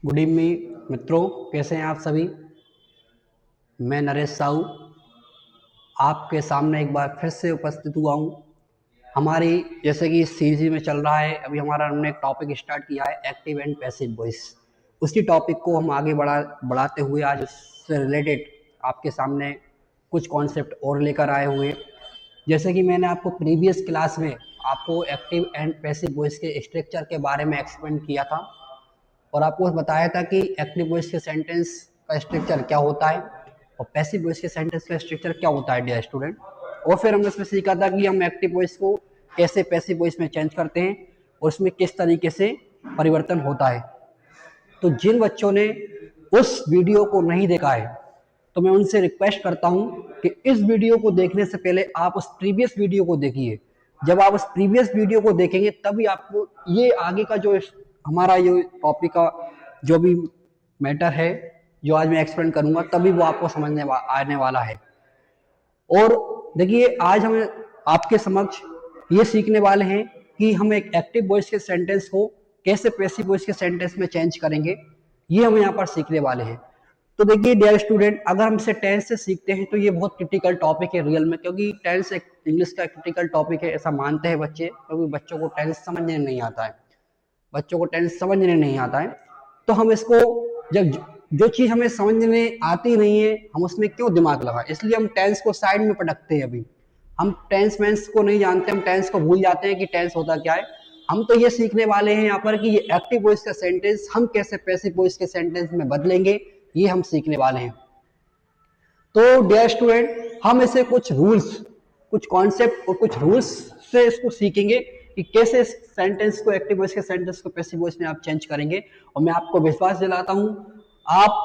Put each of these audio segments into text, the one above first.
Good evening मित्रों, कैसे हैं आप सभी। मैं नरेश साहू आपके सामने एक बार फिर से उपस्थित हुआ हूँ। हमारी जैसे कि सीरीज में चल रहा है, अभी हमने एक टॉपिक स्टार्ट किया है, एक्टिव एंड पैसिव वॉइस। उसी टॉपिक को हम आगे बढ़ाते हुए आज उससे रिलेटेड आपके सामने कुछ कॉन्सेप्ट और लेकर आए हुए हैं। जैसे कि मैंने आपको प्रीवियस क्लास में आपको एक्टिव एंड पैसिव वॉइस के स्ट्रक्चर के बारे में एक्सप्लेन किया था और आपको बताया था कि एक्टिव वॉइस के सेंटेंस का स्ट्रक्चर क्या होता है और पैसिव वॉइस के सेंटेंस का स्ट्रक्चर क्या होता है डियर स्टूडेंट। और फिर हमने इसमें सीखा था कि हम एक्टिव वॉइस को कैसे पैसिव वॉइस में चेंज करते हैं और उसमें किस तरीके से परिवर्तन होता है। तो जिन बच्चों ने उस वीडियो को नहीं देखा है तो मैं उनसे रिक्वेस्ट करता हूं कि इस वीडियो को देखने से पहले आप उस प्रीवियस वीडियो को देखिए। जब आप उस प्रीवियस वीडियो को देखेंगे तभी आपको ये आगे का जो हमारा ये टॉपिक का जो भी मैटर है जो आज मैं एक्सप्लेन करूंगा तभी वो आपको आने वाला है। और देखिए, आज हम आपके समक्ष ये सीखने वाले हैं कि हम एक एक्टिव वॉइस के सेंटेंस को कैसे पैसिव वॉइस के सेंटेंस में चेंज करेंगे, ये हम यहाँ पर सीखने वाले हैं। तो देखिए डियर स्टूडेंट, अगर हम इसे टेंस से सीखते हैं तो ये बहुत क्रिटिकल टॉपिक है रियल में, क्योंकि टेंस एक इंग्लिश का क्रिटिकल टॉपिक है ऐसा मानते हैं बच्चे, क्योंकि बच्चों को टेंस समझने नहीं आता है। बच्चों को टेंस समझने नहीं आता है तो हम इसको जब जो चीज हमें समझने आती नहीं है हम उसमें क्यों दिमाग लगाएं, इसलिए हम टेंस को साइड में पटकते हैं। अभी हम टेंस मेंस को नहीं जानते, हम टेंस को भूल जाते हैं कि टेंस होता क्या है। हम तो ये सीखने वाले हैं यहाँ पर कि ये एक्टिव वॉइस का सेंटेंस हम कैसे पैसिव वॉइस के सेंटेंस में बदलेंगे, ये हम सीखने वाले हैं। तो डियर स्टूडेंट, हम इसे कुछ रूल्स, कुछ कॉन्सेप्ट और कुछ रूल्स से इसको सीखेंगे कि कैसे इस सेंटेंस को, एक्टिव वॉइस के सेंटेंस को पैसिव वॉइस में आप चेंज करेंगे। और मैं आपको विश्वास दिलाता हूं, आप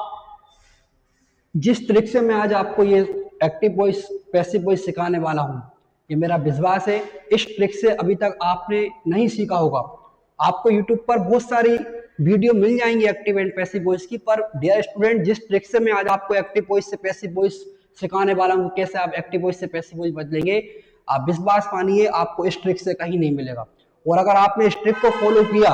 जिस तरीके से मैं आज आपको ये एक्टिव वॉइस पैसिव वॉइस सिखाने वाला हूं, ये मेरा विश्वास है इस ट्रिक से अभी तक आपने नहीं सीखा होगा। आपको यूट्यूब पर बहुत सारी वीडियो मिल जाएंगी एक्टिव एंड पैसिव वॉइस की, पर डियर स्टूडेंट जिस ट्रिक से मैं आज आपको एक्टिव वॉइस से पैसिव वॉइस सिखाने वाला हूं, कैसे आप एक्टिव वॉइस से पैसिव वॉइस बदलेंगे, आप विश्वास मानिए आपको इस ट्रिक से कहीं नहीं मिलेगा। और अगर आपने इस ट्रिक को फॉलो किया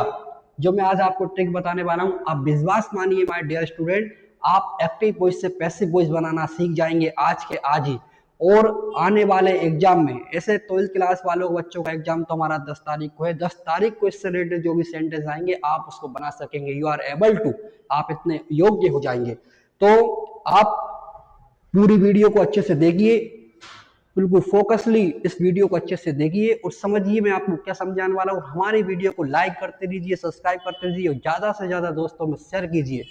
जो मैं आज आपको ट्रिक बताने वाला हूं, आप विश्वास मानिए माय डियर स्टूडेंट, आप एक्टिव वॉइस से पैसिव वॉइस बनाना सीख जाएंगे आज के आज ही। और आने वाले एग्जाम में, ऐसे 12th क्लास वालों बच्चों का एग्जाम तो हमारा 10 तारीख को है, 10 तारीख को इससे रिलेटेड जो भी सेंटेंस आएंगे आप उसको बना सकेंगे। यू आर एबल टू, आप इतने योग्य हो जाएंगे। तो आप पूरी वीडियो को अच्छे से देखिए, बिल्कुल फोकसली इस वीडियो को अच्छे से देखिए और समझिए मैं आपको क्या समझाने वाला हूँ। हमारी वीडियो को लाइक करते रहिए, सब्सक्राइब करते रहिए और ज्यादा से ज्यादा दोस्तों में शेयर कीजिए।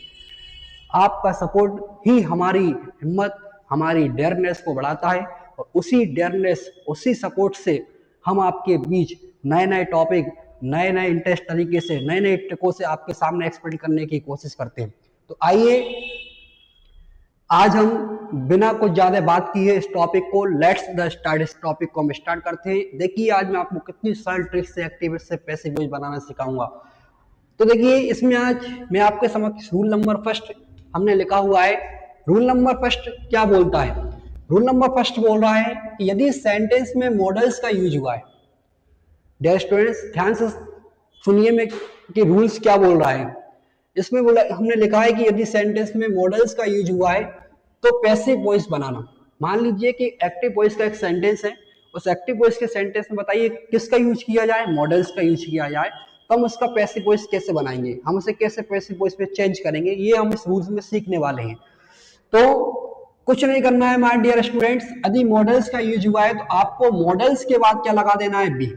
आपका सपोर्ट ही हमारी हिम्मत, हमारी डेयरनेस को बढ़ाता है और उसी डेयरनेस, उसी सपोर्ट से हम आपके बीच नए नए टॉपिक, नए नए इंटरेस्ट तरीके से, नए नए ट्रिकों से आपके सामने एक्सप्लेन करने की कोशिश करते हैं। तो आइए आज हम बिना कुछ ज्यादा बात किए इस टॉपिक को, लेट्स द स्टार्ट, इस टॉपिक को हम स्टार्ट करते हैं। देखिए आज मैं आपको कितनी सरल ट्रिक से एक्टिव से पैसिव वॉइस बनाना सिखाऊंगा। तो देखिए इसमें आज मैं आपके समक्ष रूल नंबर फर्स्ट हमने लिखा हुआ है। रूल नंबर फर्स्ट क्या बोलता है? रूल नंबर फर्स्ट बोल रहा है कि यदि सेंटेंस में मॉडल्स का यूज हुआ है, डियर स्टूडेंट्स ध्यान से सुनिए में कि रूल्स क्या बोल रहा है। इसमें बोला, हमने लिखा है कि यदि सेंटेंस में मॉडल्स का यूज हुआ है तो पैसिव वॉइस बनाना। मान लीजिए कि एक्टिव वॉइस का एक सेंटेंस है, उस एक्टिव वॉइस के सेंटेंस में बताइए किसका यूज किया जाए, मॉडल्स का यूज किया जाए, तो हम उसका पैसिव वॉइस कैसे बनाएंगे, हम उसे कैसे पैसिव वॉइस में चेंज करेंगे, ये हम इस रूल्स में सीखने वाले हैं। तो कुछ नहीं करना है माय डियर स्टूडेंट्स, यदि मॉडल्स का यूज हुआ है तो आपको मॉडल्स के बाद क्या लगा देना है, बी।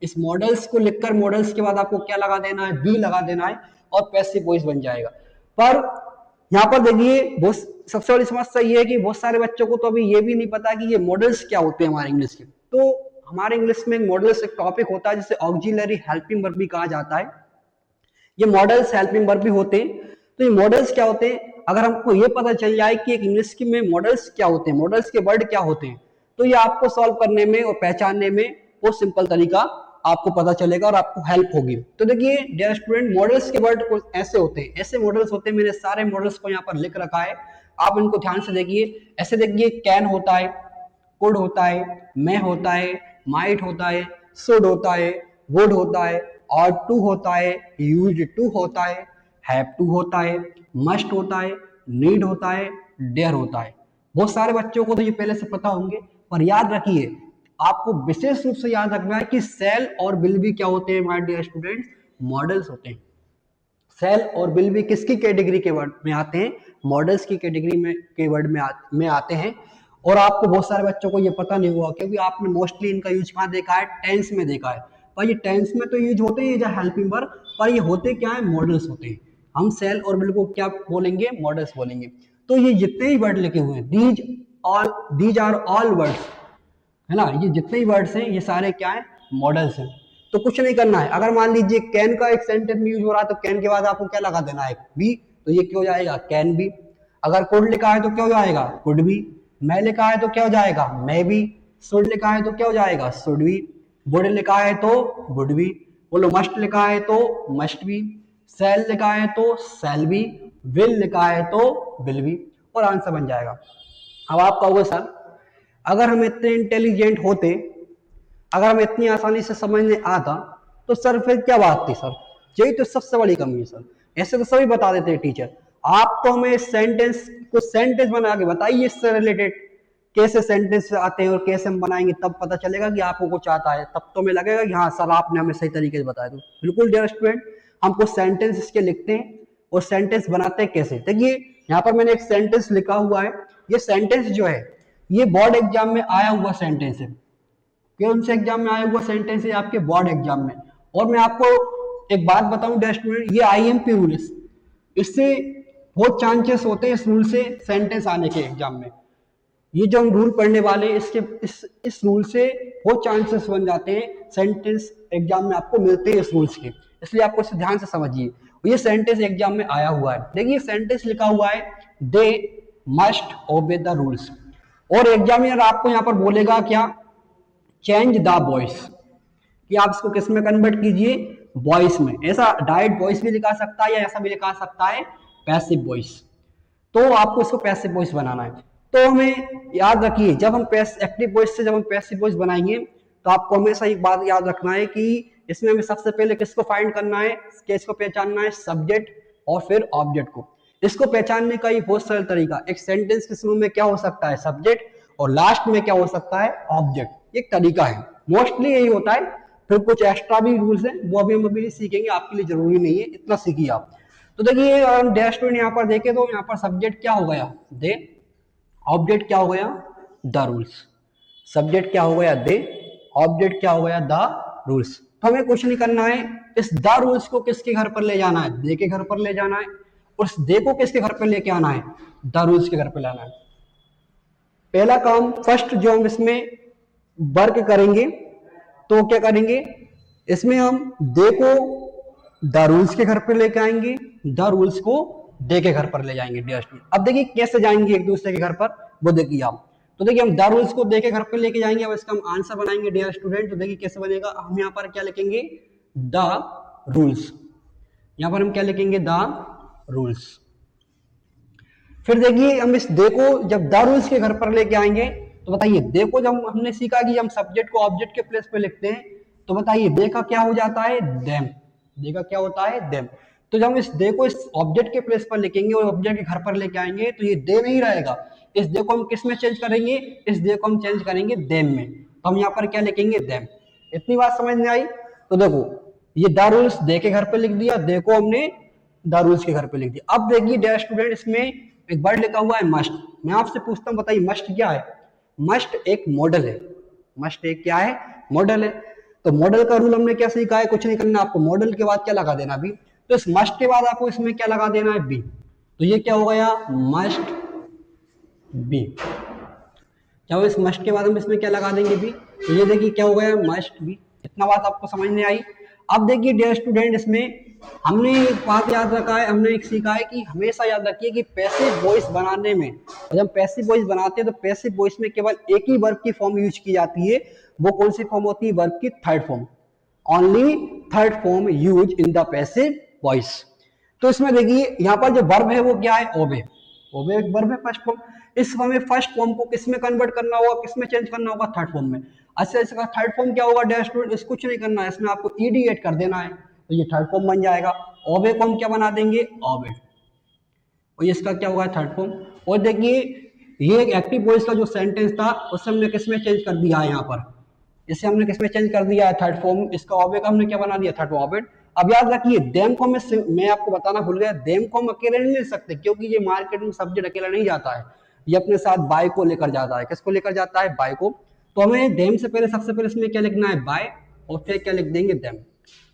इस मॉडल्स को लिखकर मॉडल्स के बाद आपको क्या लगा देना है, बी लगा देना है और पैसिव वॉइस बन जाएगा। पर यहाँ पर देखिए बहुत सबसे बड़ी समस्या ये है कि बहुत सारे बच्चों को तो अभी ये भी नहीं पता कि ये मॉडल्स क्या होते हैं हमारे इंग्लिश के। तो हमारे इंग्लिश में मॉडल्स एक टॉपिक होता है जिसे ऑक्सिलरी हेल्पिंग वर्ब भी कहा जाता है। ये मॉडल्स हेल्पिंग वर्ब भी होते हैं। तो ये मॉडल्स क्या होते हैं, अगर हमको ये पता चल जाए कि एक इंग्लिश की में मॉडल्स क्या होते हैं, मॉडल्स के वर्ड क्या होते हैं, तो ये आपको सॉल्व करने में और पहचानने में बहुत सिंपल तरीका आपको पता चलेगा और आपको हेल्प होगी। तो देखिए डियर स्टूडेंट, मॉडल्स के वर्ड ऐसे होते हैं, ऐसे मॉडल्स होते हैं, मैंने सारे मॉडल्स को यहाँ पर लिख रखा है, आप इनको ध्यान से देखिए। ऐसे देखिए, कैन होता है, कुड होता है, मे होता है, माइट होता है, शुड होता है, वुड होता है, और टू होता है, यूज्ड टू होता है, हैव टू होता है, मस्ट होता है, नीड होता है, डेयर होता है। बहुत सारे बच्चों को तो ये पहले से पता होंगे, पर याद रखिए, आपको विशेष रूप से याद रखना है कि सेल और विल भी क्या होते हैं माय डियर स्टूडेंट्स, मॉडल्स होते हैं। सेल और विल भी किसकी कैटेगरी के वर्ड में आते हैं, मॉडल्स की कैटेगरी में के वर्ड में आते हैं। और आपको बहुत सारे बच्चों को ये पता नहीं हुआ क्योंकि आपने मोस्टली इनका यूज कहाँ देखा है, टेंस में देखा है। पर ये टेंस में तो यूज होते हैं एज हेल्पिंग वर्ब, पर ये होते क्या है, मॉडल्स होते हैं। हम सेल और विल को क्या बोलेंगे, मॉडल्स बोलेंगे। तो ये जितने ही वर्ड लिखे हुए हैं, दीज आर ऑल वर्ड्स, है ना, ये जितने भी वर्ड्स हैं ये सारे क्या है, मॉडल्स हैं। तो कुछ नहीं करना है, अगर मान लीजिए कैन का एक सेंटेंस में यूज हो रहा है तो कैन के बाद आपको क्या लगा देना है, बी, तो ये क्या हो जाएगा, कैन बी। अगर कुड लिखा है तो क्या हो जाएगा, कुड बी। मैं लिखा है तो क्या हो जाएगा, मे बी। शुड लिखा है तो क्या हो जाएगा, शुड बी। वुड लिखा है तो वुड बी। बोलो मस्ट लिखा है तो मस्ट बी। सेल लिखा है तो सेल बी। विल लिखा है तो विल बी। और आंसर बन जाएगा। अब आप कहोगे सर, अगर हम इतने इंटेलिजेंट होते, अगर हम इतनी आसानी से समझने आता, तो सर फिर क्या बात थी सर, यही तो सबसे बड़ी कमी है सर। ऐसे तो सभी बता देते हैं टीचर, आप तो हमें सेंटेंस को सेंटेंस बना के बताइए, इससे रिलेटेड कैसे सेंटेंस आते हैं और कैसे हम बनाएंगे, तब पता चलेगा कि आपको कुछ आता है, तब तो हमें लगेगा कि हाँ सर आपने हमें सही तरीके से बताया। तो बिल्कुल डियर स्टूडेंट, हम कुछ सेंटेंस इसके लिखते हैं और सेंटेंस बनाते हैं कैसे। देखिए यहाँ पर मैंने एक सेंटेंस लिखा हुआ है, ये सेंटेंस जो है ये बोर्ड एग्जाम में आया हुआ सेंटेंस है। कौन से एग्जाम में आया हुआ सेंटेंस है, आपके बोर्ड एग्जाम में। और मैं आपको एक बात बताऊं डियर स्टूडेंट, ये आईएमपी रूल है, इससे बहुत चांसेस होते हैं इस रूल से सेंटेंस आने के एग्जाम में। ये जो हम रूल पढ़ने वाले इसके इस रूल से बहुत चांसेस बन जाते हैं, सेंटेंस एग्जाम में आपको मिलते हैं इस रूल्स के, इसलिए आपको इसे ध्यान से समझिए। ये सेंटेंस एग्जाम में आया हुआ है, देखिए सेंटेंस लिखा हुआ है, they must obey the rules. और एग्जामिनर आपको यहाँ पर बोलेगा क्या, चेंज द वॉइस, कि आप इसको किस में कन्वर्ट कीजिए, वॉइस में। ऐसा डायरेक्ट वॉइस भी लिखा सकता है या ऐसा भी लिखा सकता है पैसिव वॉइस, तो आपको इसको पैसिव वॉइस बनाना है। तो हमें याद रखिए, जब हम एक्टिव वॉइस से जब हम पैसिव वॉइस बनाएंगे तो आपको हमेशा एक बात याद रखना है कि इसमें हमें सबसे पहले किसको फाइंड करना है, किसको पहचानना है, सब्जेक्ट और फिर ऑब्जेक्ट को। इसको पहचानने का ये बहुत सरल तरीका, एक सेंटेंस के शुरू में क्या हो सकता है, सब्जेक्ट, और लास्ट में क्या हो सकता है, ऑब्जेक्ट। एक तरीका है, मोस्टली यही होता है। फिर कुछ एक्स्ट्रा भी रूल्स हैं, वो अभी हम अभी सीखेंगे, आपके लिए जरूरी नहीं है, इतना सीखिए आप। तो देखिए डैश में यहाँ पर देखें तो यहाँ पर सब्जेक्ट क्या हो गया, दे। ऑब्जेक्ट क्या हो गया, द रूल्स। सब्जेक्ट क्या हो गया, दे। ऑब्जेक्ट क्या हो गया, द रूल्स। तो हमें कुछ नहीं करना है, इस द रूल्स को किसके घर पर ले जाना है, दे के घर पर ले जाना है। और उस दे को किसके घर पर लेके आना है, द रूल्स के घर पर लाना है। पहला काम फर्स्ट जो हम इसमें वर्क करेंगे, तो क्या करेंगे, इसमें हम दे को द रूल्स के घर पर लेके आएंगे, द रूल्स को दे के घर पर ले जाएंगे डियर स्टूडेंट। अब देखिए कैसे जाएंगे एक दूसरे के घर पर, वो देखिए आप। तो देखिए हम द रूल्स को दे के घर पर लेके जाएंगे, अब इसका हम आंसर बनाएंगे डियर स्टूडेंट। तो देखिए कैसे बनेगा, हम यहाँ पर क्या लिखेंगे, द रूल्स। यहाँ पर हम क्या लिखेंगे, द रूल्स। फिर देखिए हम इस दे को जब द रूल्स के घर पर लेके आएंगे, तो बताइए दे को जब हमने सीखा कि हम सब्जेक्ट को ऑब्जेक्ट के प्लेस पे लिखते हैं, तो बताइए दे का क्या हो जाता है, देम। दे का क्या होता है, देम। तो जब हम इस दे को इस ऑब्जेक्ट के प्लेस पर लिखेंगे और ऑब्जेक्ट के घर पर लेके आएंगे, तो ये दे नहीं रहेगा, इस दे को हम किस में चेंज करेंगे, इस दे को हम चेंज करेंगे देम में। तो हम यहाँ पर क्या लिखेंगे, देम। इतनी बात समझ में आई। तो देखो ये द रूल्स दे के घर पे लिख दिया, दे को हमने द रूल्स के घर पे लिख दिया। अब देखिए डियर स्टूडेंट, इसमें एक वर्ड लिखा हुआ है मस्ट। मैं आपसे पूछता हूँ, बताइए मस्ट क्या है। मस्ट एक मॉडल है, मस्ट एक क्या है, मॉडल है। तो मॉडल का रूल हमने क्या सीखा है, कुछ नहीं करना आपको, मॉडल के बाद क्या लगा देना बी। तो इस मस्ट के बाद आपको इसमें क्या लगा देना है, बी। तो ये क्या हो गया, मस्ट बी। क्या इस मस्ट के बाद हम इसमें क्या लगा देंगे, बी। तो ये देखिए क्या हो गया, मस्ट बी। इतना बात आपको समझ में आई। अब देखिए डियर स्टूडेंट, इसमें हमने एक बात याद रखा है, हमने एक सीखा है कि हमेशा याद रखिए कि पैसिव वॉइस बनाने में, जब हम पैसिव वॉइस बनाते हैं तो पैसिव वॉइस में केवल एक ही वर्ब की फॉर्म यूज की जाती है। वो कौन सी फॉर्म होती है, वर्ब की third form. Only third form use in the passive voice. तो इसमें देखिए यहाँ पर जो वर्ब है वो क्या है, ओबे। ओबे एक वर्ब है फर्स्ट फॉर्म। इस हमें फर्स्ट फॉर्म को किस में कन्वर्ट करना होगा, किस में चेंज करना होगा, थर्ड फॉर्म में। अच्छा इसका थर्ड फॉर्म क्या होगा डियर स्टूडेंट, इसको कुछ नहीं करना है, इसमें आपको ईडी ऐड कर देना है। तो ये थर्ड फॉर्म बन जाएगा। ऑबे को हम क्या बना देंगे, ऑबेड, और ये इसका क्या होगा, थर्ड फॉर्म। और देखिए ये एक्टिव वॉइस का जो सेंटेंस था उससे हमने किसमें चेंज कर दिया है, यहाँ पर इसे हमने किसमें चेंज कर दिया है, थर्ड फॉर्म। इसका ऑबे का हमने क्या बना दिया, थर्ड फॉर्म, ऑबेड। अब याद रखिए देम को मैं आपको बताना भूल गया, देम को हम अकेले नहीं ले सकते क्योंकि ये मार्केट में सब्जेक्ट अकेला नहीं जाता है, ये अपने साथ बाय को लेकर जाता है। किसको लेकर जाता है, बाय को। तो हमें देम से पहले सबसे पहले इसमें क्या लिखना है, बाय, और फिर क्या लिख देंगे, देम।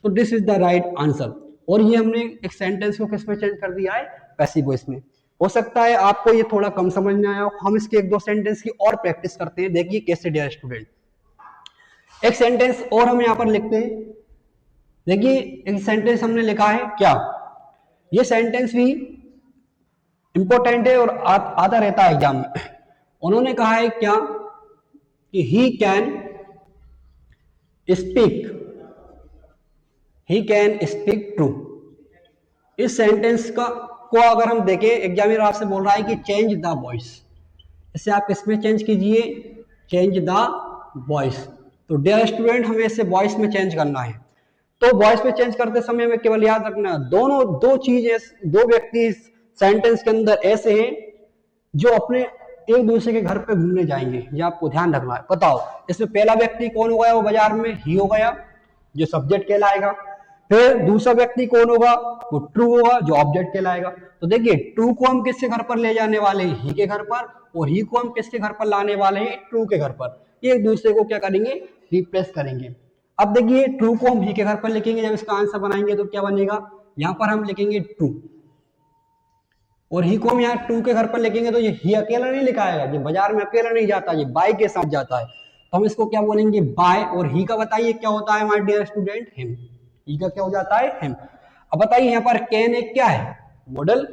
तो this is the right answer. और ये हमने एक सेंटेंस को किसमें चेंज कर दिया है, पैसिव वॉइस में। हो सकता है आपको ये थोड़ा कम समझ में आया हो, हम इसके एक दो सेंटेंस की और प्रैक्टिस करते हैं। देखिए कैसे डियर स्टूडेंट, एक सेंटेंस और हम यहां पर लिखते हैं। देखिए एक सेंटेंस हमने लिखा है क्या, ये सेंटेंस भी इंपॉर्टेंट है और आता रहता है एग्जाम में। उन्होंने कहा है क्या कि ही कैन स्पीक ट्रू। इस सेंटेंस का को अगर हम देखें, एग्जामिनर आपसे बोल रहा है कि चेंज द वॉइस, इसे आप किसमें चेंज कीजिए, चेंज द वॉइस। तो डियर स्टूडेंट हमें इसे वॉइस में चेंज करना है। तो वॉइस में चेंज करते समय में केवल याद रखना, दो चीजें, दो व्यक्ति इस सेंटेंस के अंदर ऐसे हैं जो अपने एक दूसरे के घर पे घूमने जाएंगे, ये आपको ध्यान रखना है। बताओ इसमें पहला व्यक्ति कौन हो गया, वो बाजार में ही हो गया जो सब्जेक्ट कहलाएगा। फिर दूसरा व्यक्ति कौन होगा, वो ट्रू होगा जो ऑब्जेक्ट कहलाएगा। तो देखिए ट्रू को हम किसके घर पर ले जाने वाले हैं, ही के घर पर, और ही को हम किसके घर पर लाने वाले हैं, ट्रू के घर पर। ये एक दूसरे को क्या करेंगे, रिप्लेस करेंगे। अब देखिए ट्रू को हम ही के घर पर लिखेंगे, जब इसका आंसर बनाएंगे तो क्या बनेगा, यहां पर हम लिखेंगे ट्रू, और ही को हम यहाँ ट्रू के घर पर लिखेंगे तो ये ही अकेला नहीं लिखा आएगा, ये बाजार में अकेला नहीं जाता, ये बाय के साथ जाता है। तो हम इसको क्या बोलेंगे, बाय। और ही का बताइए क्या होता है हमारे डियर स्टूडेंट, हिम। ही का क्या हो जाता है, हिम। अब बताइए यहाँ पर कैन एक क्या है, मॉडल।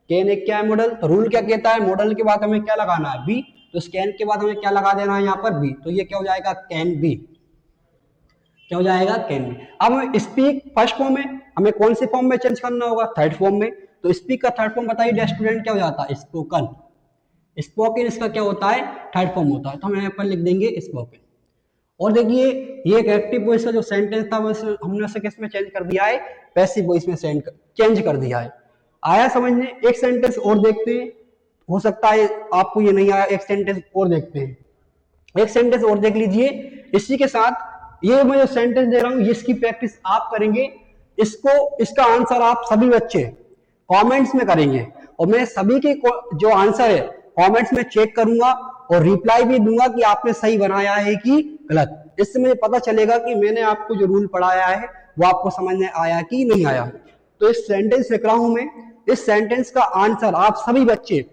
कैन एक क्या है, मॉडल। तो रूल क्या कहता है, मॉडल के बाद हमें क्या लगाना है, बी। तो इस कैन के बाद हमें क्या लगा देना है यहाँ पर, बी। तो ये क्या हो जाएगा, कैन बी। क्या हो जाएगा, कैन बी। अब हमें स्पीक फर्स्ट फॉर्म में हमें कौन से फॉर्म में चेंज करना होगा, थर्ड फॉर्म में। तो स्पीक का थर्ड फॉर्म बताइए स्टूडेंट क्या हो जाता है, स्पोकन। स्पोकन इसका क्या होता है, थर्ड फॉर्म होता है। तो हम यहाँ पर लिख देंगे स्पोकन। और देखिए ये एक एक्टिव वॉइस का जो सेंटेंस था हमने उसे किस में चेंज कर दिया है, पैसिव वॉइस में चेंज कर दिया है। आया समझने। एक सेंटेंस और देखते हैं, हो सकता है आपको ये नहीं आया, एक सेंटेंस और देखते हैं। एक सेंटेंस और देख लीजिए। इसी के साथ ये मैं जो सेंटेंस दे रहा हूं इसकी प्रैक्टिस आप करेंगे, इसको इसका आंसर आप सभी बच्चे कमेंट्स में करेंगे, और मैं सभी के जो आंसर है कमेंट्स में चेक करूंगा और रिप्लाई भी दूंगा कि आपने सही बनाया है कि गलत। इससे मुझे पता चलेगा कि मैंने आपको जो रूल पढ़ाया है वो आपको समझ में आया कि नहीं आया। तो इस सेंटेंस लिख रहा हूं मैं, इस सेंटेंस का आंसर आप सभी बच्चे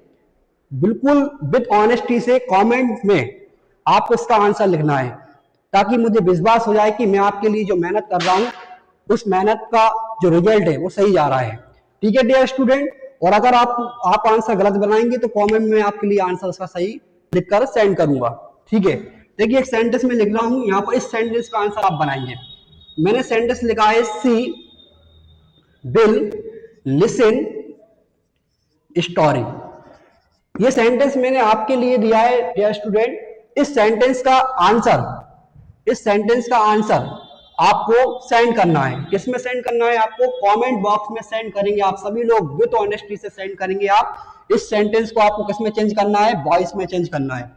बिल्कुल विद ऑनेस्टी से कमेंट में आपको इसका आंसर लिखना है, ताकि मुझे विश्वास हो जाए कि मैं आपके लिए जो मेहनत कर रहा हूं उस मेहनत का जो रिजल्ट है वो सही जा रहा है। ठीक है डियर स्टूडेंट। और अगर आप आंसर गलत बनाएंगे तो कमेंट में आपके लिए आंसर उसका सही लिखकर सेंड करूंगा। ठीक है। देखिए एक सेंटेंस में लिख रहा हूं यहाँ पर, इस सेंटेंस का आंसर आप बनाएंगे। मैंने सेंटेंस लिखा है सी विल लिसन स्टोरी। ये सेंटेंस मैंने आपके लिए दिया है डियर स्टूडेंट। इस सेंटेंस का आंसर आपको सेंड करना है। किसमें सेंड करना है, आपको कमेंट बॉक्स में सेंड करेंगे। आप सभी लोग विद ऑनेस्टी से सेंड करेंगे। आप इस सेंटेंस को आपको किसमें चेंज करना है, वॉइस में चेंज करना है।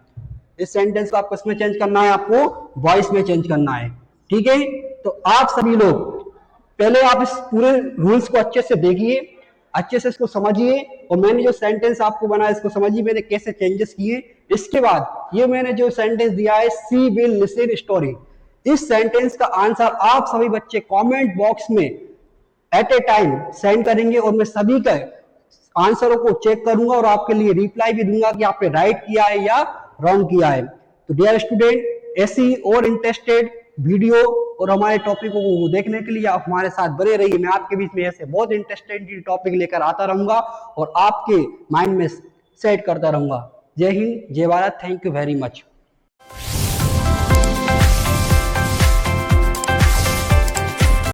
इस सेंटेंस को आपको किसमें चेंज करना है, आपको वॉइस में चेंज करना है। ठीक है। तो आप सभी लोग पहले आप इस पूरे रूल्स को अच्छे से देखिए, अच्छे से इसको समझिए, और मैंने जो सेंटेंस आपको बनाया इसको समझिए मैंने कैसे चेंजेस किए। इसके बाद ये मैंने जो सेंटेंस दिया है सी विल लिसन स्टोरी, इस सेंटेंस का आंसर आप सभी बच्चे कमेंट बॉक्स में एट ए टाइम सेंड करेंगे, और मैं सभी के आंसरों को चेक करूंगा और आपके लिए रिप्लाई भी दूंगा कि आपने राइट किया है या रॉन्ग किया है। तो डियर स्टूडेंट ऐसी और इंटरेस्टेड वीडियो और हमारे टॉपिकों को देखने के लिए आप हमारे साथ बने रहिए। मैं आपके बीच में ऐसे बहुत इंटरेस्टेड टॉपिक लेकर आता रहूंगा और आपके माइंड में सेट करता रहूंगा। जय हिंद, जय Bharat. Thank you very much.